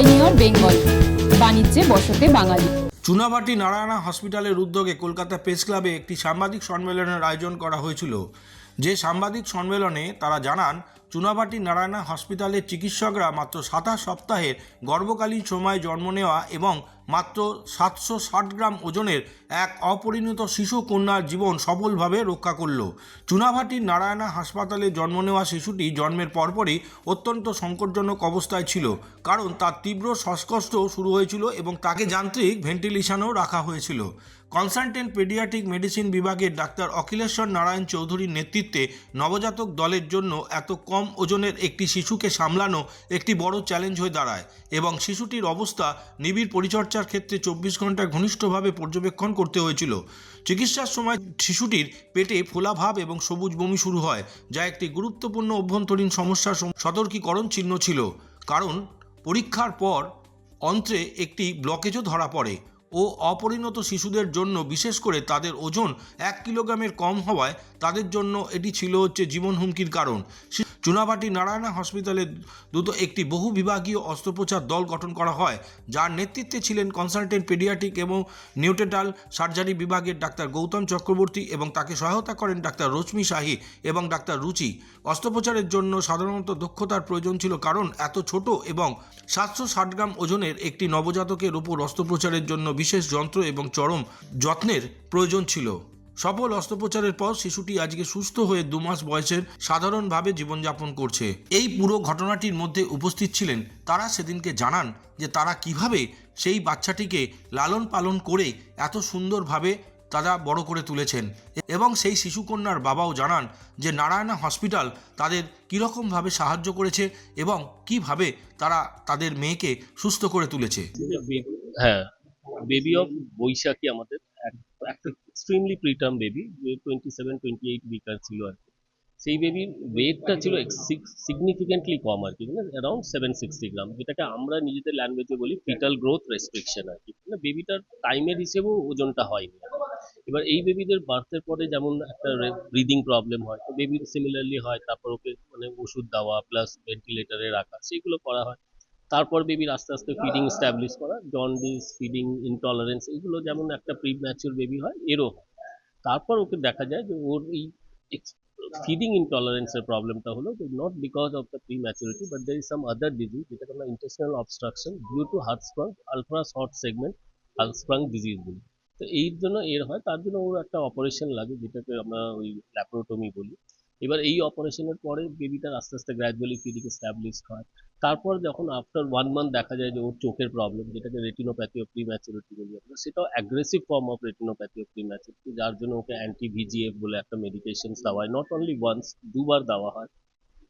Pioneer Bengal, বাণিজ্যে বসতে বাঙালি। চুনাভাটি নারায়ণা হসপিটালের উদ্যোগে কলকাতা প্রেস ক্লাবে একটি সাংবাদিক সম্মেলনের আয়োজন করা হয়েছিল। যে সাংবাদিক সম্মেলনে তারা জানান, চুনাভাটি নারায়ণা হসপিটালের চিকিৎসকরা মাত্র 27 সপ্তাহের গর্ভকালীন সময়ে জন্ম নেওয়া এবং মাত্র 760 গ্রাম ওজনের এক অপরিণত শিশু কন্যার জীবন সফলভাবে রক্ষা করল। চুনাভাটির নারায়ণা হাসপাতালে জন্ম নেওয়া শিশুটি জন্মের পরপরই অত্যন্ত সংকটজনক অবস্থায় ছিল, কারণ তার তীব্র শ্বাসকষ্ট শুরু হয়েছিল এবং তাকে যান্ত্রিক ভেন্টিলেশনেও রাখা হয়েছিল। কনসালটেন্ট পেডিয়াট্রিক মেডিসিন বিভাগের ডাক্তার অখিলেশ্বর নারায়ণ চৌধুরীর নেতৃত্বে নবজাতক দলের জন্য এত কম ওজনের একটি শিশুকে সামলানো একটি বড় চ্যালেঞ্জ হয়ে দাঁড়ায় এবং শিশুটির অবস্থা নিবিড় পরিচর্যার ক্ষেত্রে 24 ঘন্টা ঘনিষ্ঠভাবে পর্যবেক্ষণ করতে হয়েছিল। চিকিৎসার সময় শিশুটির পেটে ফোলাভাব এবং সবুজ বমি শুরু হয়, যা একটি গুরুত্বপূর্ণ অভ্যন্তরীণ সমস্যার সতর্কীকরণ চিহ্ন ছিল, কারণ পরীক্ষার পর অন্ত্রে একটি ব্লকেজও ধরা পড়ে ও অপরিণত শিশুদের জন্য, বিশেষ করে তাদের ওজন 1 কিলোগ্রামের কম হওয়ায় তাদের জন্য এটি ছিল জীবন হুমকির কারণ। চুনাভাটি নারায়ণা হসপিটালে দ্রুত একটি বহু বিভাগীয় অস্ত্রোপচার দল গঠন করা হয়, যার নেতৃত্বে ছিলেন কনসালটেন্ট পেডিয়াট্রিক এবং নিউটেটাল সার্জারি বিভাগের ডাক্তার গৌতম চক্রবর্তী এবং তাকে সহায়তা করেন ডাক্তার রশ্মি শাহী এবং ডাক্তার রুচি। অস্ত্রোপচারের জন্য সাধারণত দক্ষতার প্রয়োজন ছিল, কারণ এত ছোট এবং 760 গ্রাম ওজনের একটি নবজাতকের উপর অস্ত্রোপচারের জন্য বিশেষ যন্ত্র এবং চরম যত্নের প্রয়োজন ছিল। সফল অস্ত্রোপচারের পর শিশুটি আজকে সুস্থ হয়ে 2 মাস বয়সের সাধারণভাবে জীবনযাপন করছে। এই পুরো ঘটনাটির মধ্যে উপস্থিত ছিলেন তারা সেদিনকে জানান যে তারা কিভাবে সেই বাচ্চাটিকে লালন পালন করে এত সুন্দরভাবে তারা বড় করে তুলেছেন, এবং সেই শিশুকন্যার বাবাও জানান যে নারায়ণা হসপিটাল তাদের কীরকমভাবে সাহায্য করেছে এবং কিভাবে তারা তাদের মেয়েকে সুস্থ করে তুলেছে। হ্যাঁ, বেবি অফ বৈশাখী আমাদের একটা এক্সট্রিমলি প্রিটার্ম বেবি, 27-28 উইকার ছিল আর কি। সেই বেবির ওয়েটটা ছিল সিগনিফিকেন্টলি কম আর কি, মানে অ্যারাউন্ড 760 গ্রাম, যেটাকে আমরা নিজেদের ল্যাঙ্গুয়েজে বলি ফিটাল গ্রোথ রেস্ট্রিকশন আর কি। মানে বেবিটার টাইমের হিসেবেও ওজনটা হয়নি। এবার এই বেবিদের বার্থের পরে যেমন একটা ব্রিদিং প্রবলেম হয়, তো বেবির সিমিলারলি হয়, তারপর ওকে মানে ওষুধ দেওয়া প্লাস ভেন্টিলেটরে রাখা, সেগুলো করা হয়। তারপর বেবির আস্তে আস্তে ফিডিং স্ট্যাবলিশ করা, জন্ডিস, ফিডিং ইনটলারেন্স, এগুলো যেমন একটা প্রি ম্যাচিউর বেবি হয় এরও হয়। তারপর ওকে দেখা যায় যে ওর এই ফিডিং ইনটলারেন্সের প্রবলেমটা হলো not because of the prematurity, but there is some other disease, যেটাকে আমরা intestinal obstruction due to Hirschsprung ultra short segment Hirschsprung disease বলি। তো এই জন্য এর হয়, তার জন্য ওর একটা অপারেশন লাগে, যেটাকে আমরা ওই ল্যাপারোটমি বলি। এবার এই অপারেশনের পরে বেবিটার আস্তে আস্তে গ্র্যাজুয়ালি ফিডিং এস্টাবলিশ হয়। তারপর যখন আফটার 1 মান্থ দেখা যায় যে ওর চোখের প্রবলেম, যেটাকে রেটিনোপ্যাথি অফ প্রিম্যাচুরিটি বলি আমরা, সেটাও aggressive form of retinopathy of prematurity, যার জন্য ওকে অ্যান্টি ভিজিএফ বলে একটা মেডিকেশন দেওয়া হয়, নট অনলি ওয়ান্স, 2বার দেওয়া হয়।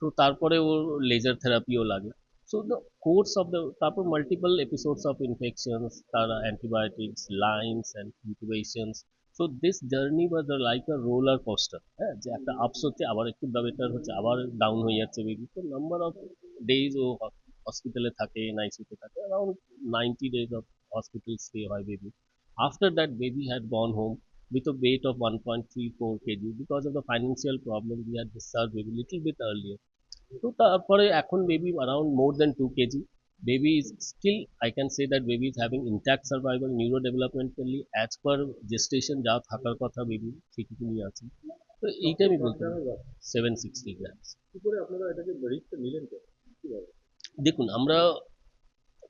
তো তারপরে ওর লেজার থেরাপিও লাগে। So the course of the, তারপর মাল্টিপল এপিসোডস অফ ইনফেকশনস, তারা antibiotics, lines and incubations. So this journey was like a roller coaster. হ্যাঁ, যে একটা আপস হচ্ছে, আবার একটু বেটার হচ্ছে, আবার ডাউন হয়ে যাচ্ছে বেবি। তো নাম্বার অফ ডেজ ও হসপিটালে থাকে, এনআইসিউতে থাকে, around 90 days of hospital stay হয় baby. After that, baby had gone home with a weight of 1.34 kg. Because of the financial problem, we had discharged baby little bit earlier. তো তারপরে এখন baby around more then 2 kg. Baby is still, I can say that baby is having intact survival, neurodevelopmentally as per gestation যা থাকার কথা baby ঠিকই আছে। তো এইটা আমি বলতে পারি 760 গ্রামস। কি করে আপনারা এটাকে রিস্কটা নিলেন? দেখুন, আমরা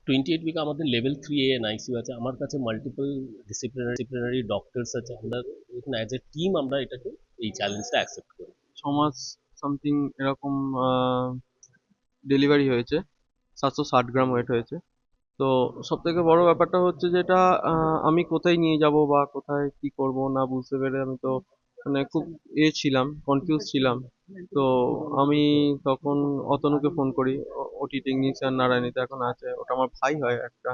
28 উইকে আমাদের লেভেল 3 এনআইসিউ আছে, আমার কাছে মাল্টিপল ডিসিপ্লিনারি ডক্টরস আছে, আমরা এখানে অ্যাজ এ টিম আমরা এটাকে এই চ্যালেঞ্জটা অ্যাকসেপ্ট করি। 6 মাস সামথিং এরকম ডেলিভারি হয়েছে, 760 গ্রাম ওয়েট হয়েছে। তো সব থেকে বড় ব্যাপারটা হচ্ছে যেটা আমি কোথায় নিয়ে যাব বা কোথায় কি করব না বুঝতে পেরে আমি তো মানে খুব ছিলাম, কনফিউজ ছিলাম। তো আমি তখন অতনুকে ফোন করি, ওটি টেকনিশিয়ান নারায়ণীতে এখন আছে, ওটা আমার ভাই হয়, একটা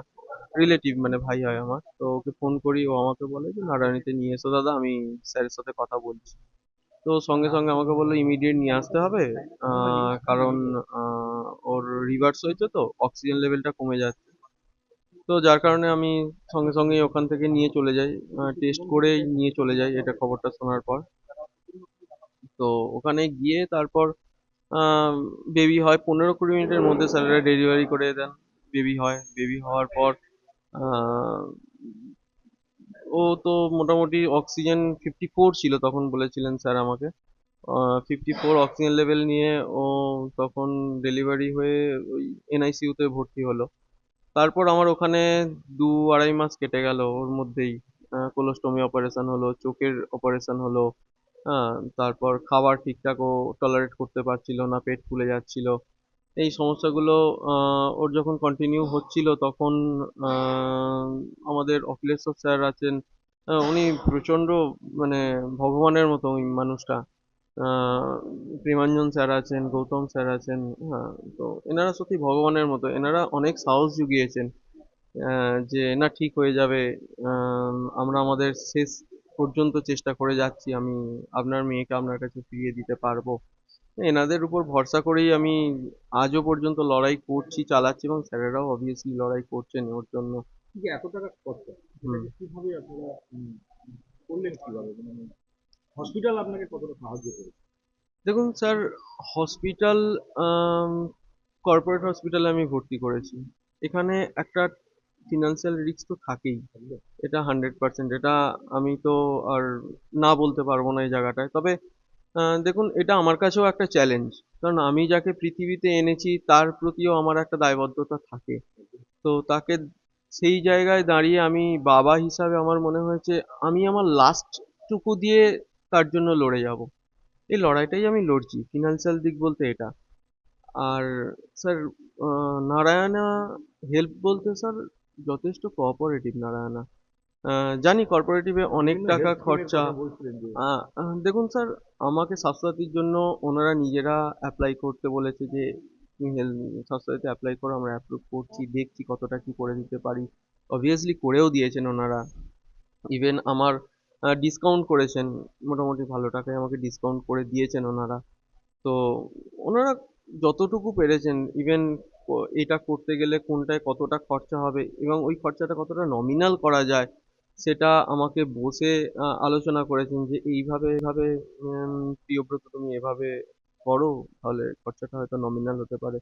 রিলেটিভ, মানে ভাই হয় আমার। তো ওকে ফোন করি, ও আমাকে বলে যে নারায়ণীতে নিয়ে এসো দাদা, আমি স্যারের সাথে কথা বলছি। তো সঙ্গে সঙ্গে আমাকে বললো ইমিডিয়েট নিয়ে আসতে হবে, কারণ ওর রিভার্স হয়েছে, তো অক্সিজেন লেভেলটা কমে যাচ্ছে। তো যার কারণে আমি সঙ্গে সঙ্গেই ওখান থেকে নিয়ে চলে যাই, টেস্ট করেই নিয়ে চলে যাই এটা খবরটা শোনার পর। তো ওখানে গিয়ে তারপর বেবি হয় 15-20 মিনিটের মধ্যে স্যারেরা ডেলিভারি করে দেন। বেবি হয়, বেবি হওয়ার পর আহ, ও তো মোটামুটি অক্সিজেন 54 ছিল তখন, বলেছিলেন স্যার আমাকে। 54 অক্সিজেন লেভেল নিয়ে ও তখন ডেলিভারি হয়ে ওই এনআইসিইউ তে ভর্তি হলো। তারপর আমার ওখানে 2-2.5 মাস কেটে গেল ওর মধ্যেই। কোলোস্টোমি অপারেশন হলো, চোখের অপারেশন হলো। তারপর খাবার ঠিকঠাক ও টলারেট করতে পারছিল না, পেট ফুলে যাচ্ছিল। এই সমস্যাগুলো ওর যখন কন্টিনিউ হচ্ছিল তখন আহ, আমাদের অখিলেশ্বর স্যার আছেন। উনি প্রচণ্ড মানে ভগবানের মতো ওই মানুষটা। আহ, প্রেমাঞ্জন স্যার আছেন, গৌতম স্যার আছেন। হ্যাঁ, তো এনারা সত্যি ভগবানের মতো, এনারা অনেক সাহস জুগিয়েছেন যে না ঠিক হয়ে যাবে। আমরা আমাদের শেষ পর্যন্ত চেষ্টা করে যাচ্ছি, আমি আপনার মেয়েকে আপনার কাছে ফিরিয়ে দিতে পারবো। এনাদের উপর ভরসা করেই আমি আজও পর্যন্ত লড়াই করছি, চালাচ্ছি, এবং স্যারেরাও অবভিয়াসলি লড়াই করছেন ওর জন্য। এই যে এত টাকা খরচা, হুম। এটাকে কিভাবে আপনারা করলেন কিভাবে? মানে হসপিটাল আপনাকে কতটা সাহায্য করেছে? দেখুন স্যার, হসপিটাল, কর্পোরেট হসপিটালে আমি ভর্তি করেছি। এখানে একটা ফিনান্সিয়াল রিস্ক তো থাকেই, এটা 100%। এটা আমি তো আর না বলতে পারবো না এই জায়গাটায়। তবে দেখুন, এটা আমার কাছেও একটা চ্যালেঞ্জ, কারণ আমি যাকে পৃথিবীতে এনেছি তার প্রতিও আমার একটা দায়বদ্ধতা থাকে। তো তাকে সেই জায়গায় দাঁড়িয়ে আমি বাবা হিসাবে আমার মনে হয়েছে আমি আমার লাস্ট টুকু দিয়ে তার জন্য লড়ে যাব। এই লড়াইটাই আমি লড়ছি, ফিনান্সিয়াল দিক বলতে এটা। আর স্যার, নারায়ণা হেল্প বলতে স্যার যথেষ্ট কোঅপারেটিভ নারায়ণা। জানি কর্পোরেটিভে অনেক টাকা খরচা। দেখুন স্যার, আমাকে স্বাস্থ্যসাথীর জন্য ওনারা নিজেরা অ্যাপ্লাই করতে বলেছে যে তুমি স্বাস্থ্যসাথীতে অ্যাপ্লাই করো, আমরা অ্যাপ্রুভ করছি, দেখছি কতটা কি করে দিতে পারি। অবভিয়াসলি করেও দিয়েছেন ওনারা। ইভেন আমার ডিসকাউন্ট করেছেন, মোটামুটি ভালো টাকায় আমাকে ডিসকাউন্ট করে দিয়েছেন ওনারা। তো ওনারা যতটুকু পেরেছেন, ইভেন এটা করতে গেলে কোনটায় কতটা খরচা হবে এবং ওই খরচাটা কতটা নমিনাল করা যায় সেটা আমাকে বসে আলোচনা করেছেন যে এইভাবে এইভাবে প্রিয়ব্রত তুমি এভাবে করো, তাহলে খরচাটা হয়তো নমিনাল হতে পারে।